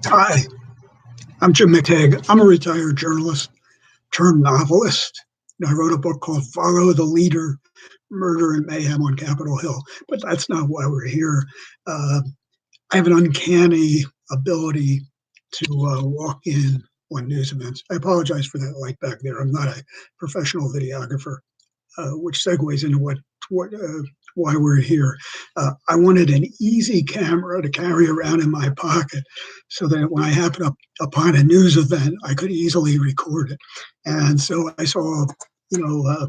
Hi, I'm Jim McTagg. I'm a retired journalist turned novelist. I wrote a book called Follow the Leader, Murder and Mayhem on Capitol Hill, but that's not why we're here. Uh, I have an uncanny ability to walk in on news events. I apologize for that light back there. I'm not a professional videographer, which segues into what why we're here. I wanted an easy camera to carry around in my pocket so that when I happened upon a news event, I could easily record it. And so I saw, you know,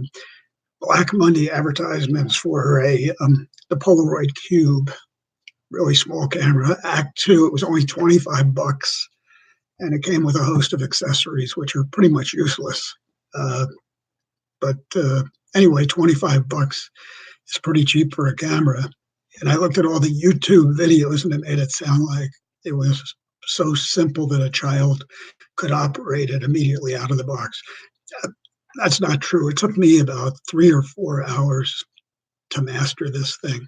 Black Monday advertisements for the Polaroid Cube, really small camera. Act two, it was only $25, and it came with a host of accessories, which are pretty much useless. But anyway, $25 is pretty cheap for a camera. And I looked at all the YouTube videos, and it made it sound like it was so simple that a child could operate it immediately out of the box. That's not true. It took me about 3 or 4 hours to master this thing.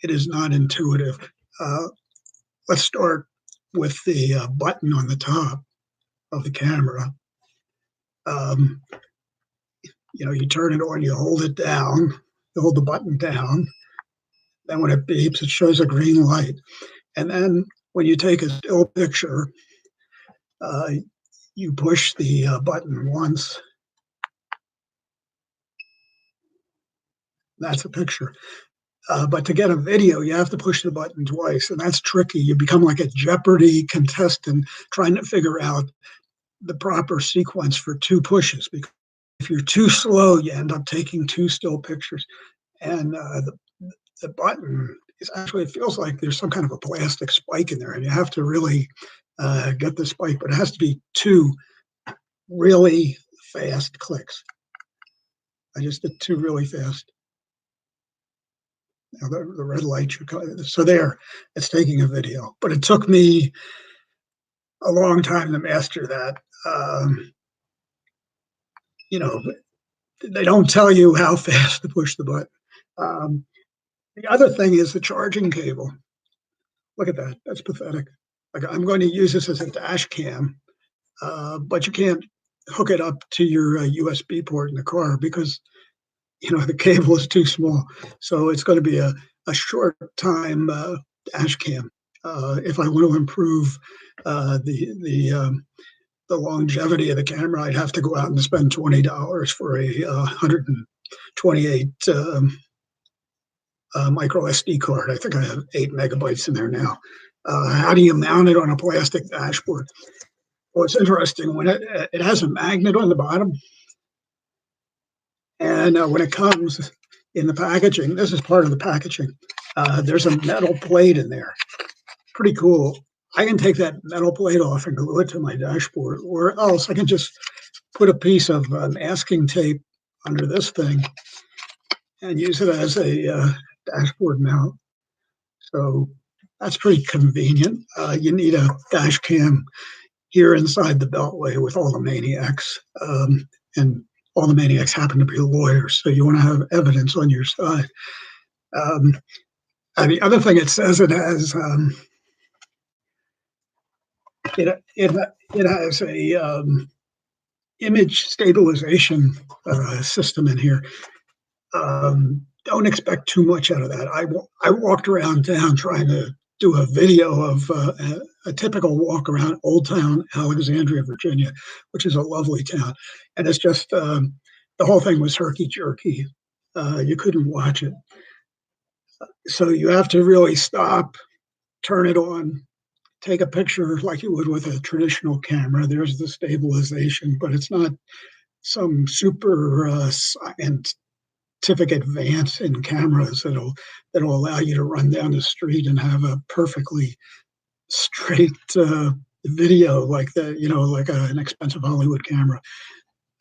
It is not intuitive. Let's start with the button on the top of the camera. You turn it on, you hold it down, you hold the button down. Then when it beeps, it shows a green light. And then when you take a still picture, you push the button once. That's a picture. But to get a video, you have to push the button twice, and that's tricky. You become like a Jeopardy contestant trying to figure out the proper sequence for 2 pushes. Because if you're too slow, you end up taking 2 still pictures. And the button is actually, it feels like there's some kind of a plastic spike in there, and you have to really get the spike, but it has to be 2 really fast clicks. I just did 2 really fast. Now the red light should come. So there, it's taking a video, but it took me a long time to master that. They don't tell you how fast to push the button. The other thing is the charging cable. Look at that. That's pathetic. Like, I'm going to use this as a dash cam, but you can't hook it up to your USB port in the car because the cable is too small. So it's going to be a short time dash cam. If I want to improve the longevity of the camera, I'd have to go out and spend $20 for a 128 micro SD card. I think I have 8 megabytes in there now. How do you mount it on a plastic dashboard? Well, it's interesting. When it has a magnet on the bottom, and when it comes in the packaging, this is part of the packaging, there's a metal plate in there. Pretty cool. I can take that metal plate off and glue it to my dashboard, or else I can just put a piece of masking tape under this thing and use it as a dashboard mount. So that's pretty convenient. You need a dash cam here inside the Beltway with all the maniacs, and all the maniacs happen to be lawyers, so you want to have evidence on your side. And the other thing it says, it has it has a image stabilization system in here. Don't expect too much out of that. I walked around town trying to do a video of a typical walk around Old Town, Alexandria, Virginia, which is a lovely town. And it's just, the whole thing was herky-jerky. You couldn't watch it. So you have to really stop, turn it on, take a picture like you would with a traditional camera. There's the stabilization, but it's not some super scientific advance in cameras that'll allow you to run down the street and have a perfectly straight video like an expensive Hollywood camera.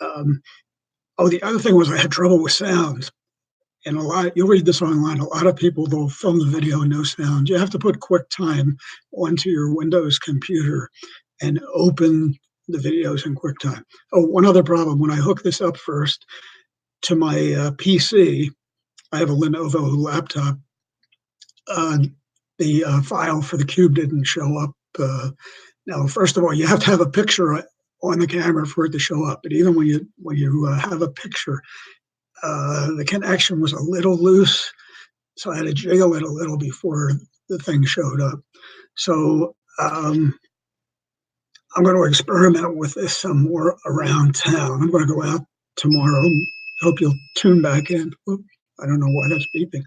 The other thing was I had trouble with sound. And you'll read this online, a lot of people, they'll film the video no sound. You have to put QuickTime onto your Windows computer and open the videos in QuickTime. Oh, one other problem, when I hook this up first to my PC, I have a Lenovo laptop, the file for the Cube didn't show up Now, first of all, you have to have a picture on the camera for it to show up. But even when you have a picture, the connection was a little loose, so I had to jiggle it a little before the thing showed up. So I'm going to experiment with this some more around town. I'm going to go out tomorrow. Hope you'll tune back in. Oop, I don't know why that's beeping.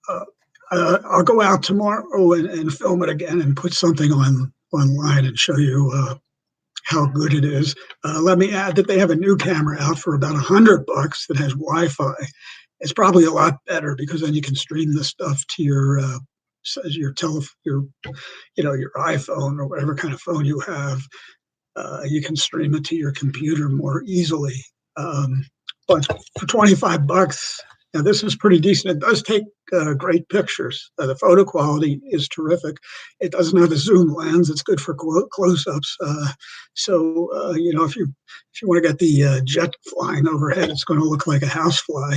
Uh, I'll go out tomorrow and film it again and put something online and show you how good it is. Let me add that they have a new camera out for about $100 that has Wi-Fi. It's probably a lot better because then you can stream the stuff to your your iPhone or whatever kind of phone you have. You can stream it to your computer more easily. But for $25, now this is pretty decent. It does take great pictures. The photo quality is terrific. It doesn't have a zoom lens. It's good for close-ups. If you want to get the jet flying overhead, it's going to look like a housefly.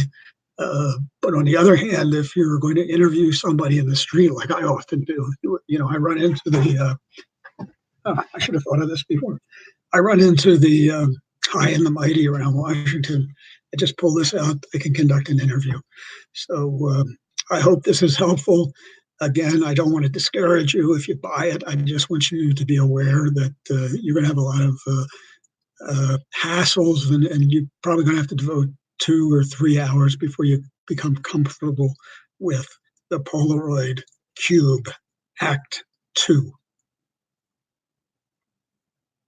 But on the other hand, if you're going to interview somebody in the street, like I often do, I run into the. I should have thought of this before. I run into the high and the mighty around Washington. I just pull this out. I can conduct an interview. So I hope this is helpful. Again, I don't want to discourage you if you buy it. I just want you to be aware that you're going to have a lot of hassles, and you're probably going to have to devote 2 or 3 hours before you become comfortable with the Polaroid Cube Act 2.